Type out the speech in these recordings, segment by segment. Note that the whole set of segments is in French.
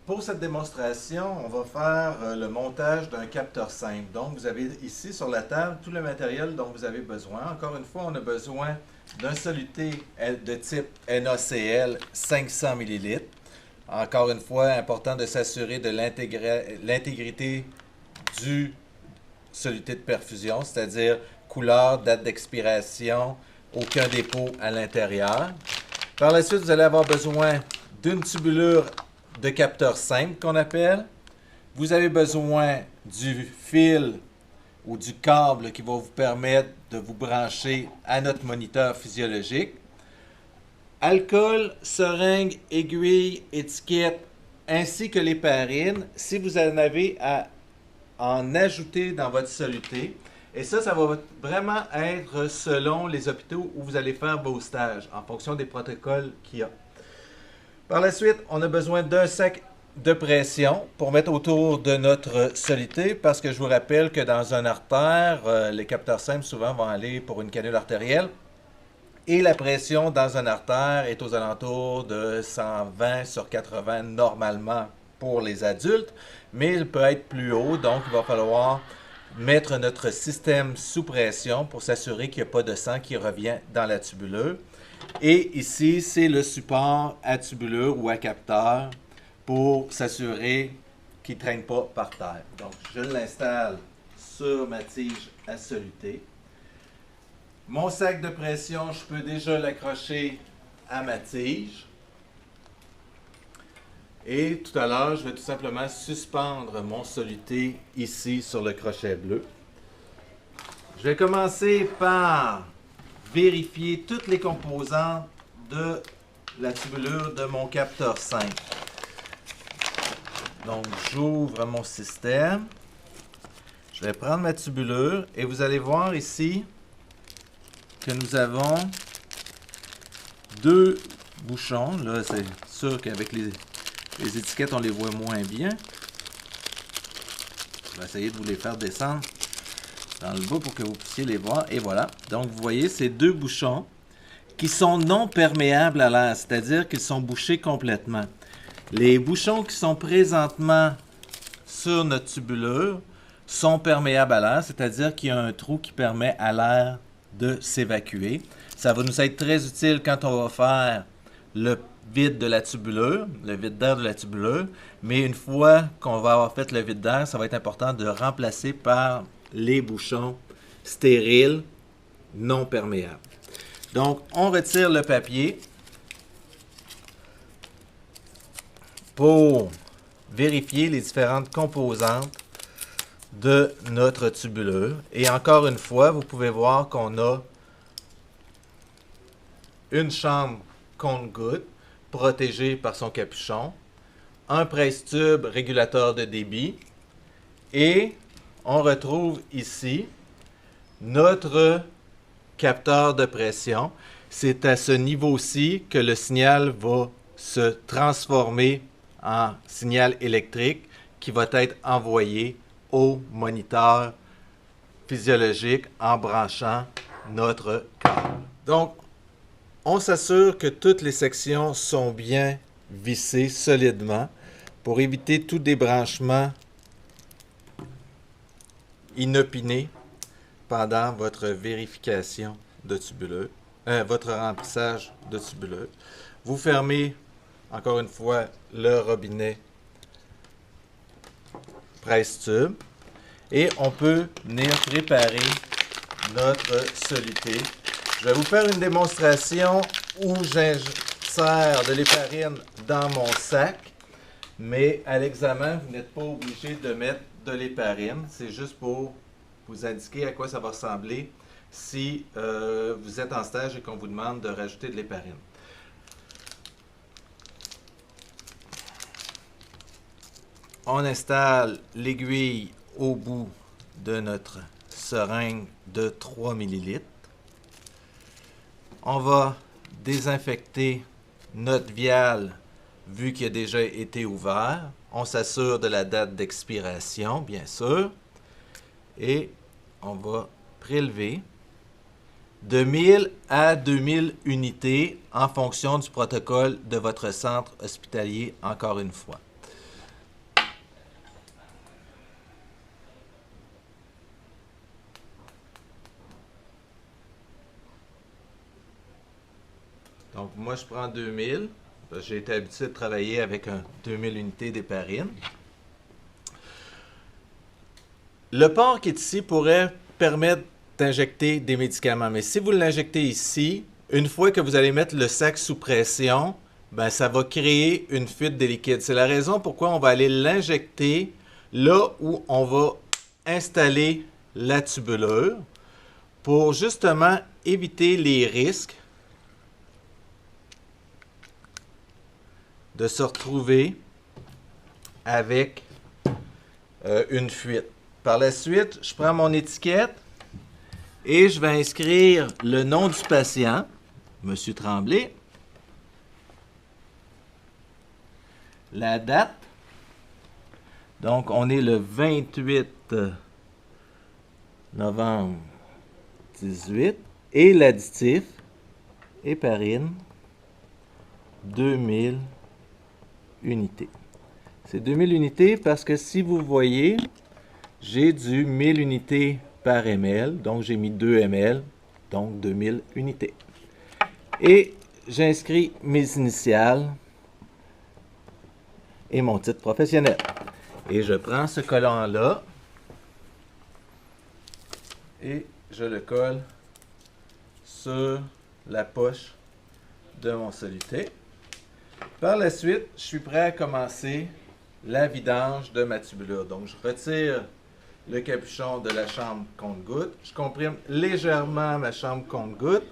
Pour cette démonstration, on va faire le montage d'un capteur simple. Donc, vous avez ici sur la table tout le matériel dont vous avez besoin. Encore une fois, on a besoin d'un soluté de type NaCl 500 ml. Encore une fois, important de s'assurer de l'intégrité du soluté de perfusion, c'est-à-dire couleur, date d'expiration, aucun dépôt à l'intérieur. Par la suite, vous allez avoir besoin d'une tubulure de capteur simple qu'on appelle. Vous avez besoin du fil ou du câble qui va vous permettre de vous brancher à notre moniteur physiologique. Alcool, seringue, aiguille, étiquette, ainsi que l'héparine, si vous en avez à en ajouter dans votre soluté. Et ça va vraiment être selon les hôpitaux où vous allez faire vos stages, en fonction des protocoles qu'il y a. Par la suite, on a besoin d'un sac de pression pour mettre autour de notre soluté, parce que je vous rappelle que dans une artère, les capteurs simples souvent vont aller pour une canule artérielle. Et la pression dans une artère est aux alentours de 120 sur 80 normalement pour les adultes, mais il peut être plus haut, donc il va falloir mettre notre système sous pression pour s'assurer qu'il n'y a pas de sang qui revient dans la tubulure. Et ici, c'est le support à tubulure ou à capteur pour s'assurer qu'il ne traîne pas par terre. Donc, je l'installe sur ma tige à soluté. Mon sac de pression, je peux déjà l'accrocher à ma tige. Et tout à l'heure, je vais tout simplement suspendre mon soluté ici sur le crochet bleu. Je vais commencer par vérifier toutes les composantes de la tubulure de mon capteur simple. Donc, j'ouvre mon système. Je vais prendre ma tubulure et vous allez voir ici que nous avons deux bouchons. Là, c'est sûr qu'avec les étiquettes, on les voit moins bien. Je vais essayer de vous les faire descendre dans le bas pour que vous puissiez les voir. Et voilà. Donc, vous voyez ces deux bouchons qui sont non perméables à l'air, c'est-à-dire qu'ils sont bouchés complètement. Les bouchons qui sont présentement sur notre tubulure sont perméables à l'air, c'est-à-dire qu'il y a un trou qui permet à l'air de s'évacuer. Ça va nous être très utile quand on va faire le vide de la tubulure, le vide d'air de la tubulure, mais une fois qu'on va avoir fait le vide d'air, ça va être important de remplacer par les bouchons stériles non perméables. Donc, on retire le papier pour vérifier les différentes composantes de notre tubulure. Et encore une fois, vous pouvez voir qu'on a une chambre compte-gouttes protégée par son capuchon, un presse-tube régulateur de débit et on retrouve ici notre capteur de pression. C'est à ce niveau-ci que le signal va se transformer en signal électrique qui va être envoyé au moniteur physiologique en branchant notre câble. Donc, on s'assure que toutes les sections sont bien vissées solidement pour éviter tout débranchement inopiné pendant votre vérification de tubulure, votre remplissage de tubulure. Vous fermez encore une fois le robinet presse-tube et on peut venir préparer notre soluté. Je vais vous faire une démonstration où j'insère de l'héparine dans mon sac, mais à l'examen, vous n'êtes pas obligé de mettre de l'héparine. C'est juste pour vous indiquer à quoi ça va ressembler si vous êtes en stage et qu'on vous demande de rajouter de l'héparine. On installe l'aiguille au bout de notre seringue de 3 ml. On va désinfecter notre vial vu qu'il a déjà été ouvert. On s'assure de la date d'expiration, bien sûr. Et on va prélever de 1000 à 2000 unités en fonction du protocole de votre centre hospitalier, encore une fois. Donc, moi, je prends 2000. J'ai été habitué de travailler avec un 2000 unités d'héparine. Le port qui est ici pourrait permettre d'injecter des médicaments. Mais si vous l'injectez ici, une fois que vous allez mettre le sac sous pression, ben, ça va créer une fuite de liquide. C'est la raison pourquoi on va aller l'injecter là où on va installer la tubulure pour justement éviter les risques de se retrouver avec une fuite. Par la suite, je prends mon étiquette et je vais inscrire le nom du patient, M. Tremblay, la date, donc on est le 28 novembre 18, et l'additif, héparine, 2000 unités. C'est 2000 unités parce que si vous voyez, j'ai du 1000 unités par ml, donc j'ai mis 2 ml, donc 2000 unités. Et j'inscris mes initiales et mon titre professionnel. Et je prends ce collant-là et je le colle sur la poche de mon soluté. Par la suite, je suis prêt à commencer la vidange de ma tubulure. Donc, je retire le capuchon de la chambre compte-gouttes. Je comprime légèrement ma chambre compte-gouttes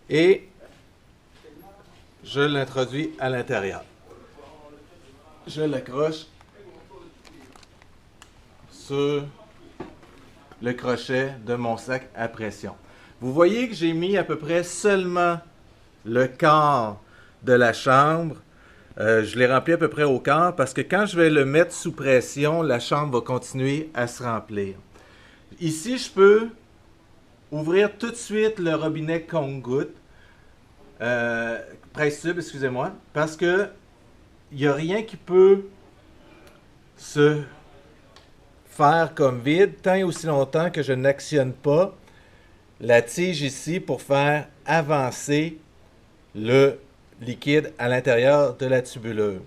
et je l'introduis à l'intérieur. Je l'accroche sur le crochet de mon sac à pression. Vous voyez que j'ai mis à peu près seulement le quart de la chambre. Je l'ai rempli à peu près au quart parce que quand je vais le mettre sous pression, la chambre va continuer à se remplir. Ici, je peux ouvrir tout de suite le robinet compte-gouttes, presse-tube, excusez-moi, parce que il n'y a rien qui peut se faire comme vide tant et aussi longtemps que je n'actionne pas la tige ici pour faire avancer le liquide à l'intérieur de la tubulure.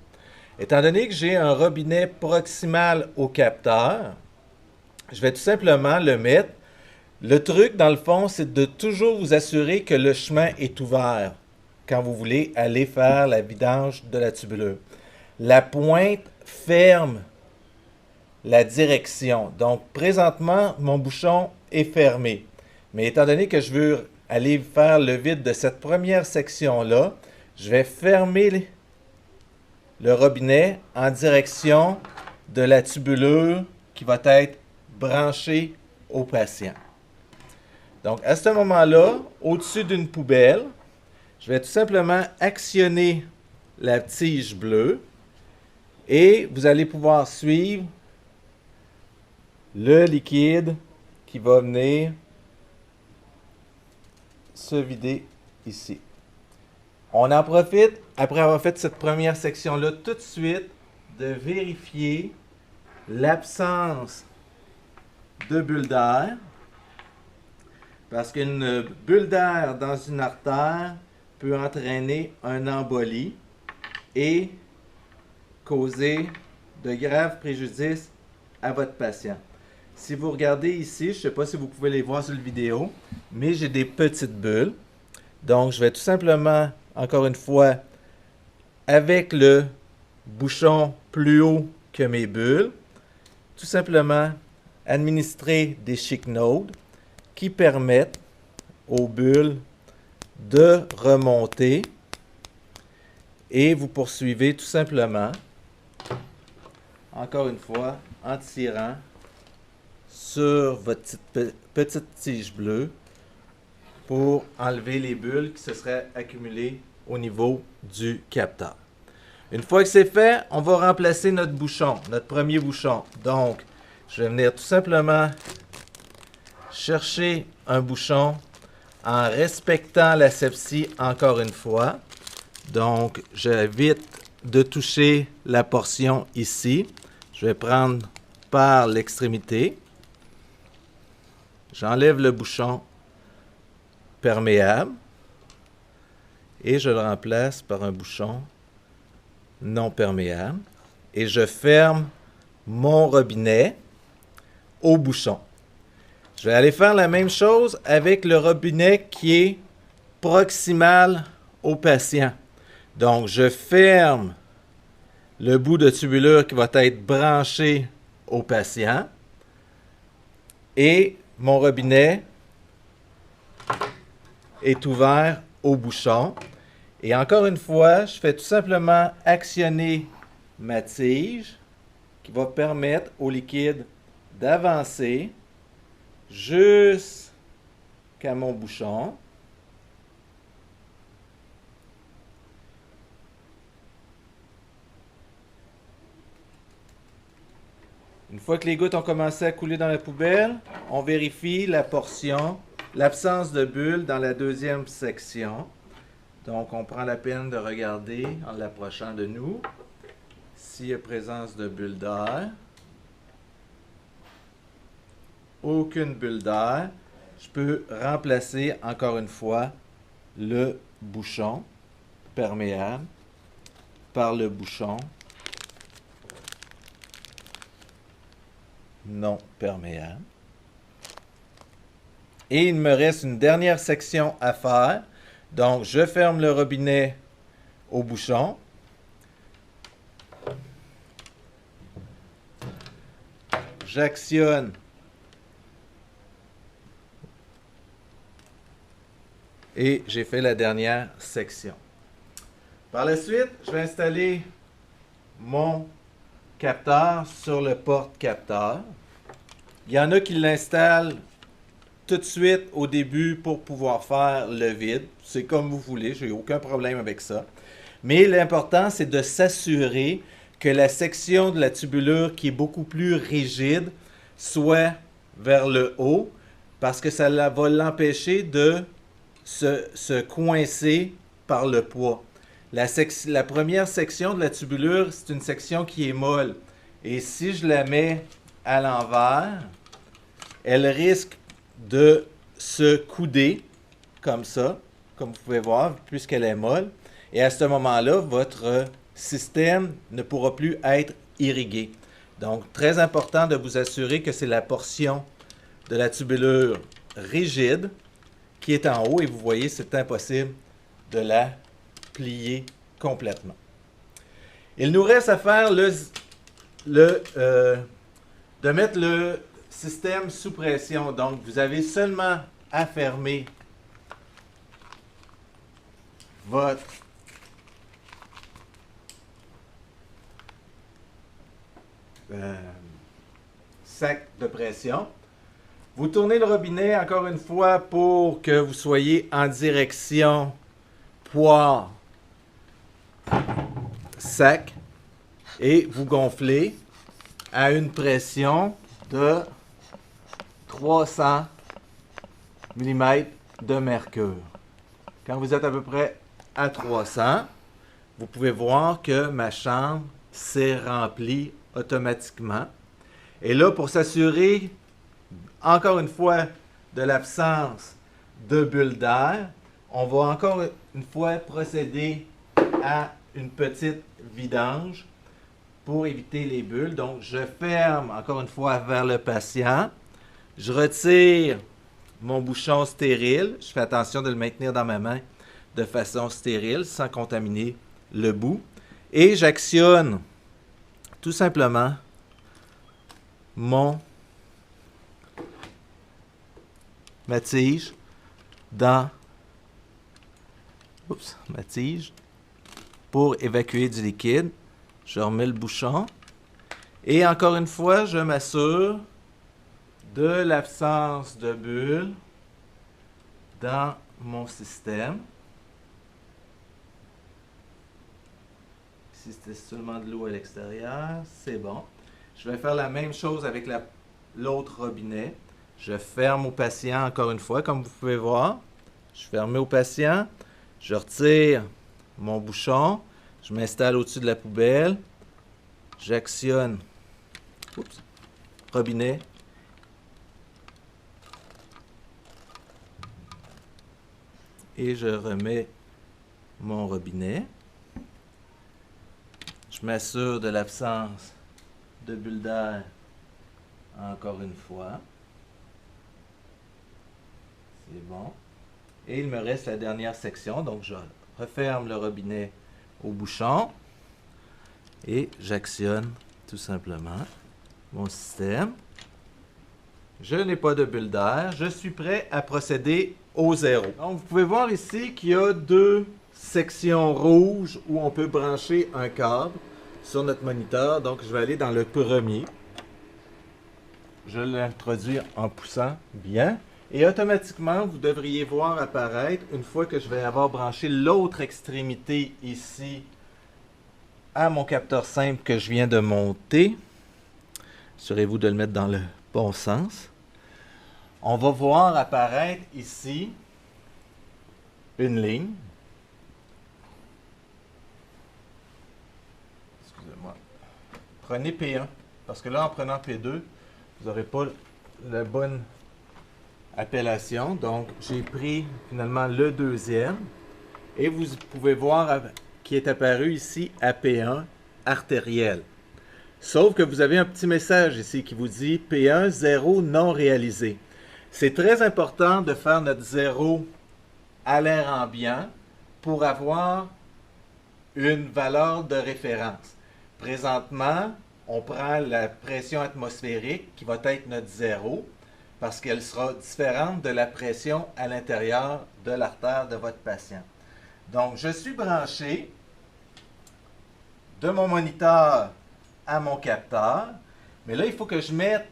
Étant donné que j'ai un robinet proximal au capteur, je vais tout simplement le mettre. Le truc, dans le fond, c'est de toujours vous assurer que le chemin est ouvert quand vous voulez aller faire la vidange de la tubulure. La pointe ferme la direction. Donc, présentement, mon bouchon est fermé. Mais étant donné que je veux aller faire le vide de cette première section-là, je vais fermer le robinet en direction de la tubulure qui va être branchée au patient. Donc, à ce moment-là, au-dessus d'une poubelle, je vais tout simplement actionner la tige bleue et vous allez pouvoir suivre le liquide qui va venir se vider ici. On en profite, après avoir fait cette première section-là, tout de suite, de vérifier l'absence de bulle d'air. Parce qu'une bulle d'air dans une artère peut entraîner un embolie et causer de graves préjudices à votre patient. Si vous regardez ici, je ne sais pas si vous pouvez les voir sur la vidéo, mais j'ai des petites bulles. Donc, je vais tout simplement, encore une fois, avec le bouchon plus haut que mes bulles, tout simplement administrer des chic-nodes qui permettent aux bulles de remonter et vous poursuivez tout simplement, encore une fois, en tirant sur votre petite tige bleue pour enlever les bulles qui se seraient accumulées au niveau du capteur. Une fois que c'est fait, on va remplacer notre bouchon, notre premier bouchon. Donc, je vais venir tout simplement chercher un bouchon en respectant l'asepsie encore une fois. Donc, j'évite de toucher la portion ici. Je vais prendre par l'extrémité. J'enlève le bouchon perméable. et je le remplace par un bouchon non perméable. Et je ferme mon robinet au bouchon. Je vais aller faire la même chose avec le robinet qui est proximal au patient. Donc, je ferme le bout de tubulure qui va être branché au patient et mon robinet est ouvert au bouchon. Et encore une fois, je fais tout simplement actionner ma tige qui va permettre au liquide d'avancer jusqu'à mon bouchon. Une fois que les gouttes ont commencé à couler dans la poubelle, on vérifie la portion, l'absence de bulles dans la deuxième section. Donc, on prend la peine de regarder en l'approchant de nous s'il y a présence de bulles d'air. Aucune bulle d'air. Je peux remplacer encore une fois le bouchon perméable par le bouchon non perméable. Et il me reste une dernière section à faire. Donc, je ferme le robinet au bouchon. J'actionne et j'ai fait la dernière section. Par la suite, je vais installer mon capteur sur le porte-capteur. Il y en a qui l'installent tout de suite au début pour pouvoir faire le vide. C'est comme vous voulez, j'ai aucun problème avec ça. Mais l'important, c'est de s'assurer que la section de la tubulure qui est beaucoup plus rigide soit vers le haut parce que ça va l'empêcher de se coincer par le poids. La première section de la tubulure, c'est une section qui est molle. Et si je la mets à l'envers, elle risque de se couder comme ça, comme vous pouvez voir, puisqu'elle est molle. Et à ce moment-là, votre système ne pourra plus être irrigué. Donc, très important de vous assurer que c'est la portion de la tubulure rigide qui est en haut. Et vous voyez, c'est impossible de la plier complètement. Il nous reste à faire de mettre le système sous pression. Donc, vous avez seulement à fermer votre sac de pression. Vous tournez le robinet encore une fois pour que vous soyez en direction poire sac et vous gonflez à une pression de 300 mm de mercure. Quand vous êtes à peu près à 300, vous pouvez voir que ma chambre s'est remplie automatiquement. Et là, pour s'assurer, encore une fois, de l'absence de bulles d'air, on va encore une fois procéder à une petite vidange pour éviter les bulles. Donc, je ferme encore une fois vers le patient. Je retire mon bouchon stérile. Je fais attention de le maintenir dans ma main de façon stérile, sans contaminer le bout. Et j'actionne tout simplement ma tige dans ma tige pour évacuer du liquide. Je remets le bouchon. Et encore une fois, je m'assure de l'absence de bulles dans mon système. Si c'était seulement de l'eau à l'extérieur, c'est bon. Je vais faire la même chose avec l'autre robinet. Je ferme au patient encore une fois, comme vous pouvez voir. Je ferme au patient. Je retire mon bouchon. Je m'installe au-dessus de la poubelle. J'actionne robinet. Et je remets mon robinet. Je m'assure de l'absence de bulles d'air encore une fois. C'est bon. Et il me reste la dernière section, donc je referme le robinet au bouchon et j'actionne tout simplement mon système. Je n'ai pas de bulle d'air. Je suis prêt à procéder au zéro. Donc, vous pouvez voir ici qu'il y a deux sections rouges où on peut brancher un câble sur notre moniteur. Donc, je vais aller dans le premier. Je l'introduis en poussant bien. Et automatiquement, vous devriez voir apparaître, une fois que je vais avoir branché l'autre extrémité ici à mon capteur simple que je viens de monter. Assurez-vous de le mettre dans le bon sens. On va voir apparaître ici une ligne. Excusez-moi. Prenez P1, parce que là, en prenant P2, vous n'aurez pas la bonne appellation. Donc, j'ai pris finalement le deuxième. Et vous pouvez voir qui est apparu ici AP1 artériel. Sauf que vous avez un petit message ici qui vous dit P1 0 non réalisé. C'est très important de faire notre 0 à l'air ambiant pour avoir une valeur de référence. Présentement, on prend la pression atmosphérique qui va être notre 0 parce qu'elle sera différente de la pression à l'intérieur de l'artère de votre patient. Donc, je suis branché de mon moniteur à mon capteur, mais là, il faut que je mette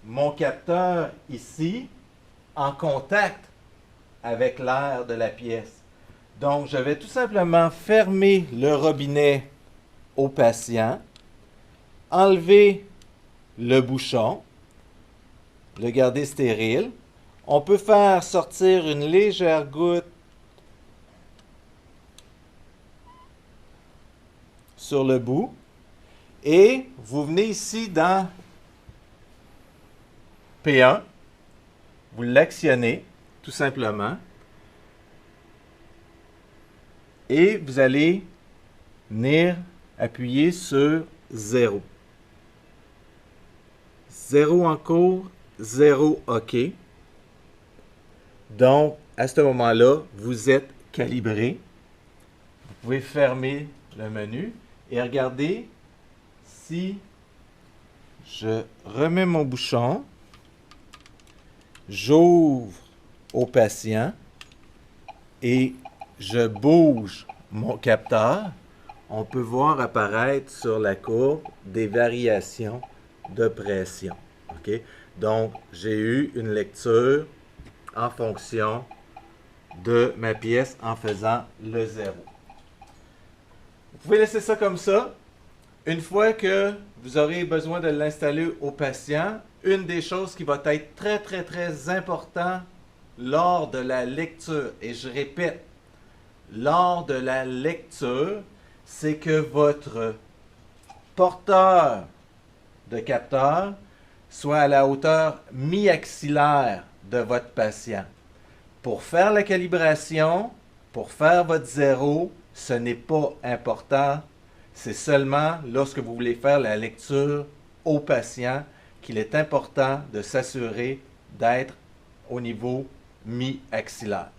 mon capteur ici en contact avec l'air de la pièce. Donc, je vais tout simplement fermer le robinet au patient, enlever le bouchon, le garder stérile. On peut faire sortir une légère goutte sur le bout. Et vous venez ici dans P1, vous l'actionnez tout simplement et vous allez venir appuyer sur 0. 0 en cours, 0 OK. Donc, à ce moment-là, vous êtes calibré. Vous pouvez fermer le menu et regardez si je remets mon bouchon, j'ouvre au patient et je bouge mon capteur, on peut voir apparaître sur la courbe des variations de pression. Okay? Donc, j'ai eu une lecture en fonction de ma pièce en faisant le 0. Vous pouvez laisser ça comme ça. Une fois que vous aurez besoin de l'installer au patient, une des choses qui va être très important lors de la lecture, et je répète, lors de la lecture, c'est que votre porteur de capteur soit à la hauteur mi-axillaire de votre patient. Pour faire la calibration, pour faire votre 0, ce n'est pas important. C'est seulement lorsque vous voulez faire la lecture au patient qu'il est important de s'assurer d'être au niveau mi-axillaire.